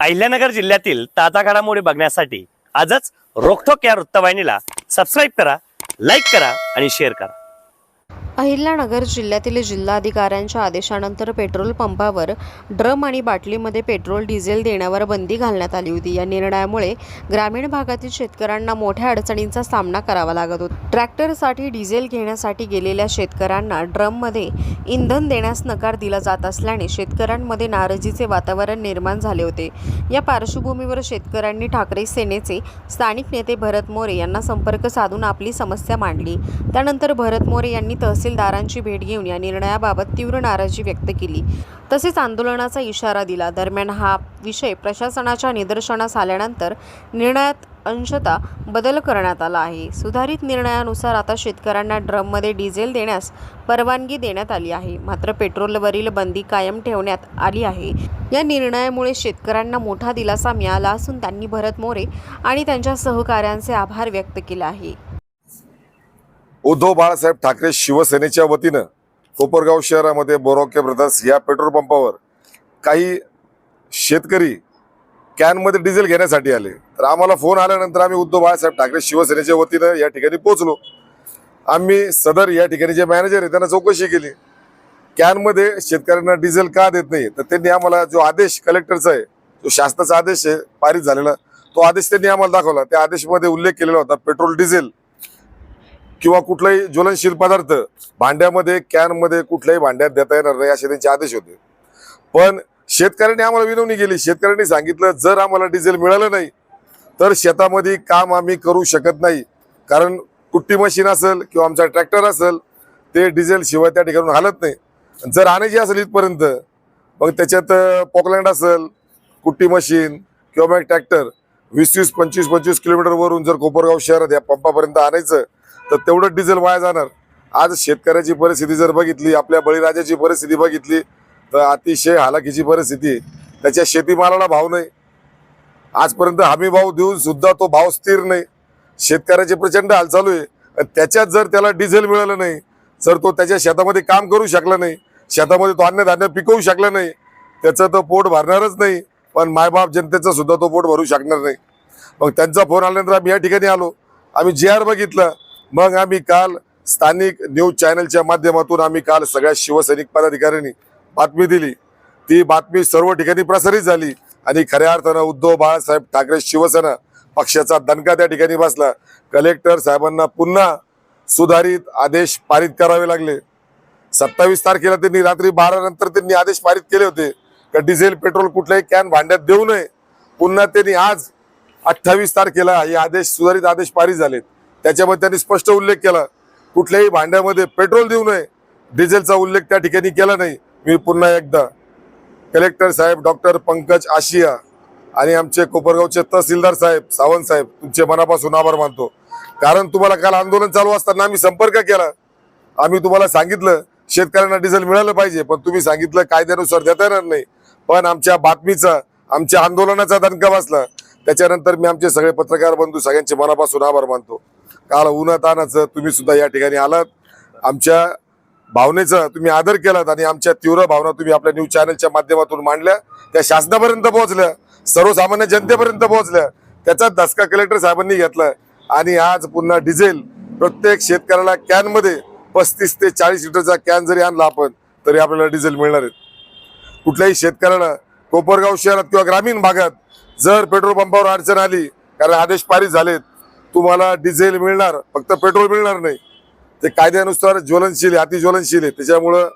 अहिल्यानगर जिल्ह्यातील ताजा घडामोडी बघण्यासाठी आजच रोखोक या वृत्तवाहिनीला सबस्क्राईब करा, लाईक करा आणि शेअर करा। अहिल्यानगर जिल्ह्यातील जिल्हाधिकाऱ्यांच्या आदेशानंतर पेट्रोल पंपावर ड्रम आणि बाटलीमध्ये पेट्रोल डिझेल देण्यावर बंदी घालण्यात आली होती। या निर्णयामुळे ग्रामीण भागातील शेतकऱ्यांना मोठ्या अडचणींचा सामना करावा लागत होता। ट्रॅक्टरसाठी डिझेल घेण्यासाठी गेलेल्या शेतकऱ्यांना ड्रममध्ये इंधन देण्यास नकार दिला जात असल्याने शेतकऱ्यांमध्ये नाराजीचे वातावरण निर्माण झाले होते। या पार्श्वभूमीवर शेतकऱ्यांनी ठाकरे सेनेचे स्थानिक नेते भरत मोरे यांना संपर्क साधून आपली समस्या मांडली। त्यानंतर भरत मोरे यांनी तहसीलदारांची भेट घेऊन या निर्णयाबाबत तीव्र नाराजी व्यक्त केली, तसेच आंदोलनाचा इशारा दिला। दरम्यान हा विषय प्रशासनाच्या निदर्शनास आल्यानंतर निर्णयात अंशतः बदल करण्यात आला आहे। सुधारित निर्णयानुसार आता शेतकऱ्यांना ड्रममध्ये डिझेल देण्यास परवानगी देण्यात आली आहे, मात्र पेट्रोलवरील बंदी कायम ठेवण्यात आली आहे। या निर्णयामुळे शेतकऱ्यांना मोठा दिलासा मिळाला असून त्यांनी भरत मोरे आणि त्यांच्या सहकाऱ्यांचे आभार व्यक्त केले आहे। उद्धव बाळासाहेब ठाकरे शिवसेनेच्या वतीनं कोपरगाव शहरामध्ये बोरोके ब्रदर्स या पेट्रोल पंपावर काही शेतकरी कॅनमध्ये डिझेल घेण्यासाठी आले। तर आम्हाला फोन आल्यानंतर आम्ही उद्धव बाळासाहेब ठाकरे शिवसेनेच्या वतीनं या ठिकाणी पोहोचलो। आम्ही सदर या ठिकाणी जे मॅनेजर आहे त्यांना चौकशी केली, कॅनमध्ये शेतकऱ्यांना डिझेल का देत नाही। तर त्यांनी आम्हाला जो आदेश कलेक्टरचा आहे, जो शासनाचा आदेश आहे पारित झालेला, तो आदेश त्यांनी आम्हाला दाखवला। त्या आदेशामध्ये उल्लेख केलेला होता पेट्रोल डिझेल किंवा कुठलाही ज्वलनशील पदार्थ भांड्यामध्ये कॅनमध्ये कुठल्याही भांड्यात देता येणार नाही असे त्यांचे आदेश होते। पण शेतकऱ्यांनी आम्हाला विनवणी केली। शेतकऱ्यांनी सांगितलं, जर आम्हाला डिझेल मिळालं नाही तर शेतामध्ये काम आम्ही करू शकत नाही, कारण कुट्टी मशीन असेल किंवा आमचा ट्रॅक्टर असेल ते डिझेल शिवाय त्या ठिकाणून हालत नाही। जर आणायची असेल इथपर्यंत मग त्याच्यात पोकलँड असेल, कुट्टी मशीन किंवा मग ट्रॅक्टर 20-20, 25-25 किलोमीटरवरून जर कोपरगाव शहरात या पंपापर्यंत आणायचं तर तेवढं डिझेल वाया जाणार। आज शेतकऱ्याची परिस्थिती जर बघितली, आपल्या बळीराजाची परिस्थिती बघितली तर अतिशय हालाकीची परिस्थिती। त्याच्या शेतीमालाला भाव नाही, आजपर्यंत हमी भाव देऊन सुद्धा तो भाव स्थिर नाही। शेतकऱ्याचे प्रचंड हाल चालू आहे। त्याच्यात जर त्याला डिझेल मिळालं नाही, जर तो त्याच्या शेतामध्ये काम करू शकला नाही, शेतामध्ये तो अन्नधान्य पिकवू शकला नाही, त्याचं तो पोट भरणारच नाही, पण मायबाप जनतेचं सुद्धा तो पोट भरू शकणार नाही। मग त्यांचा फोन आल्यानंतर आम्ही या ठिकाणी आलो, आम्ही JR बघितलं। मग आम्ही काल स्थानिक न्यूज चॅनलच्या माध्यमातून आम्ही काल सगळ्या शिवसैनिक पदाधिकाऱ्यांनी बातमी दिली। ती बातमी सर्व ठिकाणी प्रसारित झाली आणि खऱ्या अर्थानं उद्धव बाळासाहेब ठाकरे शिवसेना पक्षाचा दणका त्या ठिकाणी बसला। कलेक्टर साहेबांना पुन्हा सुधारित आदेश पारित करावे लागले। 27 तारखेला त्यांनी रात्री 12 नंतर त्यांनी आदेश पारित केले होते की डिझेल पेट्रोल कुठल्याही कॅन भांड्यात देऊ नये। पुन्हा त्यांनी आज 28 तारखेला हे आदेश सुधारित आदेश पारित झालेत। त्याच्यामध्ये त्यांनी स्पष्ट उल्लेख केला, कुठल्याही भांड्यामध्ये पेट्रोल देऊ नये, डिझेलचा उल्लेख त्या ठिकाणी केला नाही। मी पुन्हा एकदा कलेक्टर साहेब डॉक्टर पंकज आशिया आणि आमचे कोपरगावचे तहसीलदार साहेब सावंत साहेब तुमचे मनापासून आभार मानतो, कारण तुम्हाला काल आंदोलन चालू असताना आम्ही संपर्क केला। आम्ही तुम्हाला सांगितलं शेतकऱ्यांना डिझेल मिळालं पाहिजे, पण तुम्ही सांगितलं कायद्यानुसार देता येणार नाही। पण आमच्या बातमीचा, आमच्या आंदोलनाचा दणका बसला। त्याच्यानंतर मी आमचे सगळे पत्रकार बंधू सगळ्यांचे मनापासून आभार मानतो। काल उन्हातानाचं तुम्ही सुद्धा या ठिकाणी आलात, आमच्या भावनेचा तुम्ही आदर केलात आणि आमच्या तीव्र भावना तुम्ही आपल्या न्यूज चॅनलच्या माध्यमातून मांडल्या, त्या शासनापर्यंत पोहोचल्या, सर्वसामान्य जनतेपर्यंत पोहोचल्या। त्याचा धसका कलेक्टर साहेबांनी घेतला आणि आज पुन्हा डिझेल प्रत्येक शेतकऱ्याला कॅनमध्ये 35 ते 40 लिटरचा कॅन जरी आणला आपण तरी आपल्याला डिझेल मिळणार आहे। कुठल्याही शेतकऱ्याला कोपरगाव शहरात किंवा ग्रामीण भागात जर पेट्रोल पंपावर अडचण आली, कारण आदेश पारित झालेत, तुम्हाला डिझेल मिळणार, फक्त पेट्रोल मिळणार नाही। ते कायद्यानुसार ज्वलनशील आहे, अतिज्वलनशील आहे, त्याच्यामुळं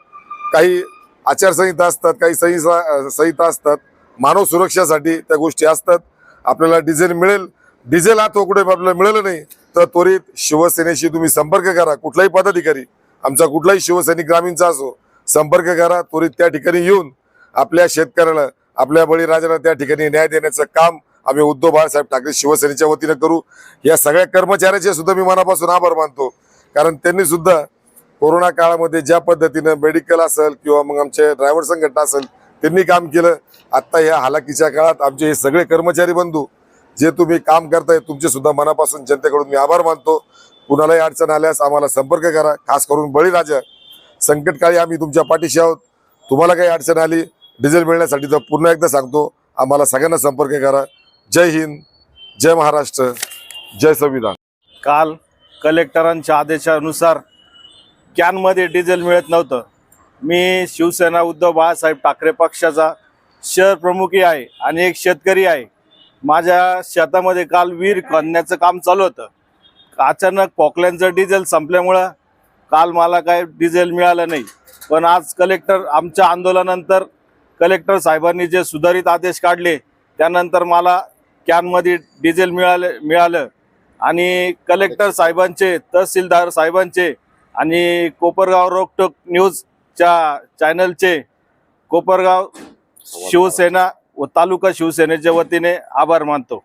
काही आचारसंहिता असतात, काही संहिता असतात, मानव सुरक्षेसाठी त्या गोष्टी असतात। आपल्याला डिझेल मिळेल, डिझेल आता कुठे आपल्याला मिळालं नाही तर त्वरित शिवसेनेशी तुम्ही संपर्क करा। कुठलाही पदाधिकारी, आमचा कुठलाही शिवसैनिक ग्रामीणचा असो, संपर्क करा। त्वरित त्या ठिकाणी येऊन आपल्या शेतकऱ्याला, आपल्या बळीराजाला त्या ठिकाणी न्याय देण्याचं काम आम्ही उद्धव बाळासाहेब ठाकरे शिवसेनेच्या वतीनं करू। या सगळ्या कर्मचाऱ्याचे सुद्धा मी मनापासून आभार मानतो, कारण त्यांनी सुद्धा कोरोना काळामध्ये ज्या पद्धतीनं मेडिकल असेल किंवा मग आमचे ड्रायव्हर संघटना असेल त्यांनी काम केलं। आता या हालाकीच्या काळात आमचे हे सगळे कर्मचारी बंधू जे तुम्ही काम करताय, तुमचे सुद्धा मनापासून जनतेकडून मी आभार मानतो। कुणालाही अडचण आल्यास आम्हाला संपर्क करा, खास करून बळीराजा संकटकाळी आम्ही तुमच्या पाठीशी आहोत। तुम्हाला काही अडचण आली डिझेल मिळण्यासाठी तर पुन्हा एकदा सांगतो आम्हाला सगळ्यांना संपर्क करा. जय हिंद, जय महाराष्ट्र, जय संविधान. काल कलेक्टरांच्या आदेशानुसार कॅनमध्ये डिझेल मिळत नव्हतं. मी शिवसेना उद्धव बाळासाहेब ठाकरे पक्षाचा शहर प्रमुखही आहे आणि एक शेतकरी आहे. माझ्या शेतामध्ये काल विहीर खणण्याचं काम चालू होतं. अचानक पॉकलॅनचं डिझेल संपल्यामुळं काल मला काय डिझेल मिळालं नाही. पण आज आमच्या आंदोलनानंतर कलेक्टर साहेबांनी जे सुधारित आदेश काढले त्यानंतर मला कॅनमध्ये डिझेल मिळालं आणि कलेक्टर साहेबांचे, तहसीलदार साहेबांचे आणि कोपरगाव रोकटोक न्यूजच्या चॅनलचे कोपरगाव शिवसेना व तालुका शिवसेनेच्या वतीने आभार मानतो.